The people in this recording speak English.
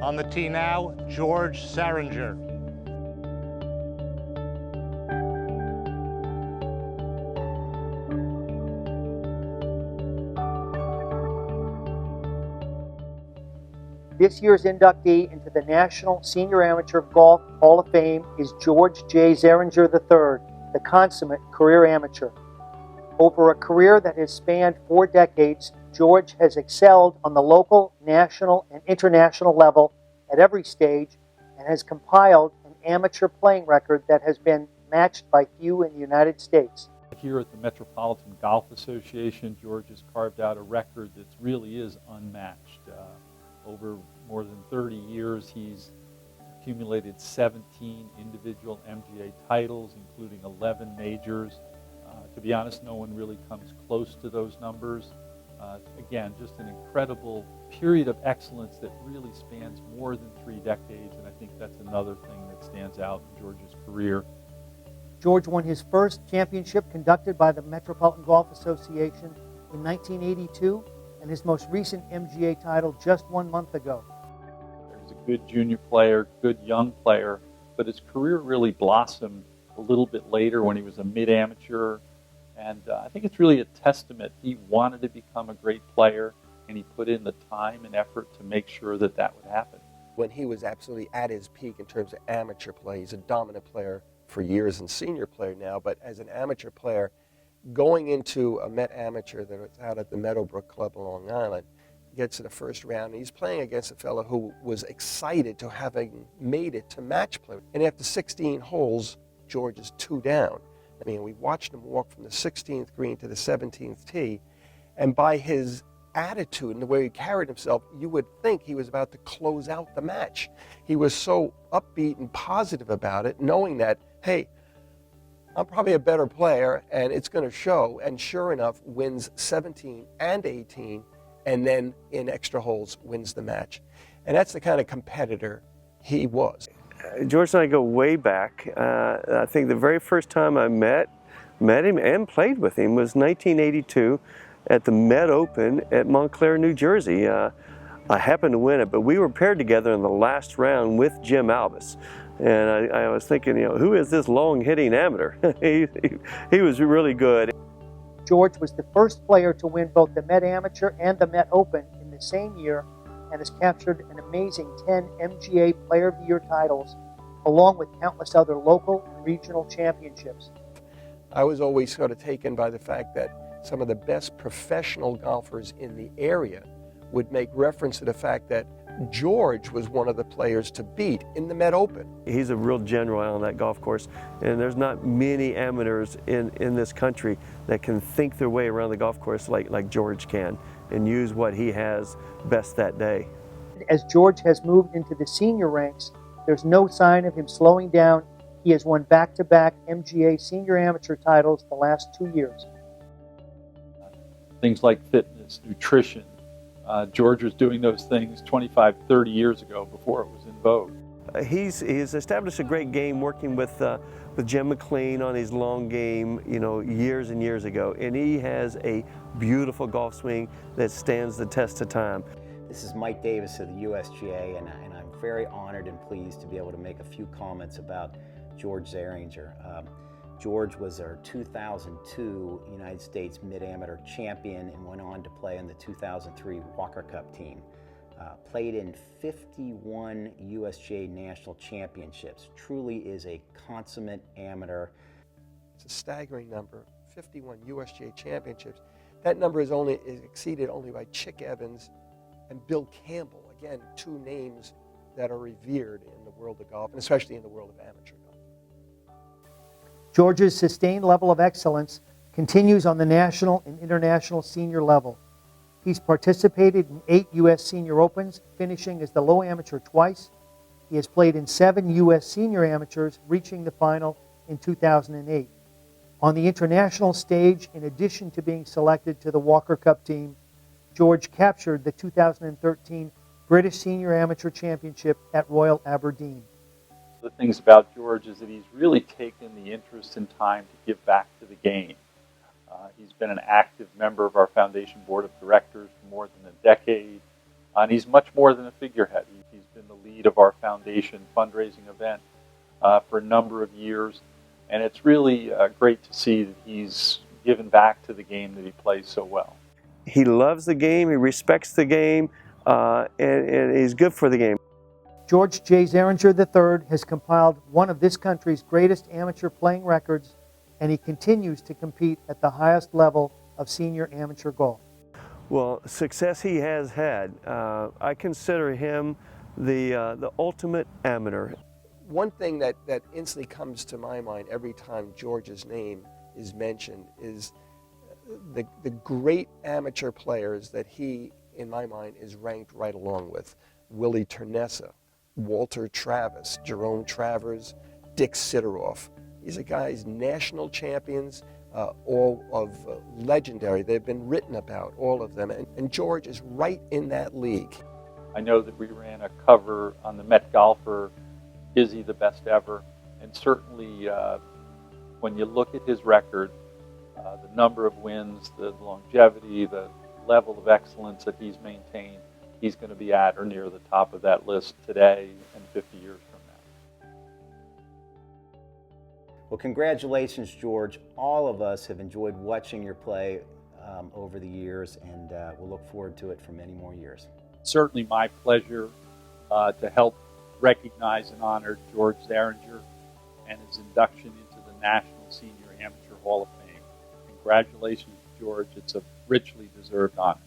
On the tee now, George Zahringer. This year's inductee into the National Senior Amateur Golf Hall of Fame is George J. Zahringer III, the consummate career amateur. Over a career that has spanned 4 decades, George has excelled on the local, national, and international level at every stage and has compiled an amateur playing record that has been matched by few in the United States. Here at the Metropolitan Golf Association, George has carved out a record that really is unmatched. Over more than 30 years, he's accumulated 17 individual MGA titles, including 11 majors. To be honest, no one really comes close to those numbers. Again, just an incredible period of excellence that really spans more than 3 decades, and I think that's another thing that stands out in George's career. George won his first championship conducted by the Metropolitan Golf Association in 1982, and his most recent MGA title just 1 month ago. He was a good junior player, good young player, but his career really blossomed a little bit later when he was a mid-amateur. And I think it's really a testament. He wanted to become a great player, and he put in the time and effort to make sure that that would happen. When he was absolutely at his peak in terms of amateur play, he's a dominant player for years and senior player now, but as an amateur player, going into a Met Amateur that was out at the Meadowbrook Club in Long Island, gets to the first round, and he's playing against a fellow who was excited to having made it to match play. And after 16 holes, George is 2 down. I mean, we watched him walk from the 16th green to the 17th tee, and by his attitude and the way he carried himself, you would think he was about to close out the match. He was so upbeat and positive about it, knowing that, hey, I'm probably a better player, and it's going to show, and sure enough, wins 17 and 18, and then in extra holes wins the match. And that's the kind of competitor he was. George and I go way back. I think the very first time I met him and played with him was 1982 at the Met Open at Montclair, New Jersey. I happened to win it, but we were paired together in the last round with Jim Albus. And I was thinking, who is this long-hitting amateur? he was really good. George was the first player to win both the Met Amateur and the Met Open in the same year, and has captured an amazing 10 MGA Player of the Year titles, along with countless other local and regional championships. I was always sort of taken by the fact that some of the best professional golfers in the area would make reference to the fact that George was one of the players to beat in the Met Open. He's a real general on that golf course, and there's not many amateurs in this country that can think their way around the golf course like George can and use what he has best that day. As George has moved into the senior ranks, there's no sign of him slowing down. He has won back-to-back MGA senior amateur titles the last 2 years. Things like fitness, nutrition. George was doing those things 25, 30 years ago before it was in vogue. He's established a great game working with Jim McLean on his long game, years and years ago. And he has a beautiful golf swing that stands the test of time. This is Mike Davis of the USGA, and I'm very honored and pleased to be able to make a few comments about George Zahringer. George was our 2002 United States Mid-Amateur Champion and went on to play in the 2003 Walker Cup team. Played in 51 USGA National Championships. Truly is a consummate amateur. It's a staggering number, 51 USGA Championships. That number is exceeded only by Chick Evans and Bill Campbell. Again, 2 names that are revered in the world of golf, and especially in the world of amateur golf. George's sustained level of excellence continues on the national and international senior level. He's participated in 8 U.S. Senior Opens, finishing as the low amateur twice. He has played in 7 U.S. Senior Amateurs, reaching the final in 2008. On the international stage, in addition to being selected to the Walker Cup team, George captured the 2013 British Senior Amateur Championship at Royal Aberdeen. The things about George is that he's really taken the interest and time to give back to the game. He's been an active member of our foundation board of directors for more than a decade, and he's much more than a figurehead. He's been the lead of our foundation fundraising event for a number of years. And it's really great to see that he's given back to the game that he plays so well. He loves the game, he respects the game, and he's good for the game. George J. Zahringer III has compiled one of this country's greatest amateur playing records, and he continues to compete at the highest level of senior amateur golf. Well, success he has had. I consider him the ultimate amateur. One thing that instantly comes to my mind every time George's name is mentioned is the great amateur players that he, in my mind, is ranked right along with. Willie Ternessa, Walter Travis, Jerome Travers, Dick Sidoroff. These are guys, national champions, all of legendary. They've been written about, all of them, and George is right in that league. I know that we ran a cover on the Met Golfer, Is He the Best Ever? And certainly when you look at his record, the number of wins, the longevity, the level of excellence that he's maintained, he's going to be at or near the top of that list today and 50 years from now. Well, congratulations, George. All of us have enjoyed watching your play over the years, and we'll look forward to it for many more years. Certainly my pleasure to help recognize and honor George Zahringer and his induction into the National Senior Amateur Hall of Fame. Congratulations, George. It's a richly deserved honor.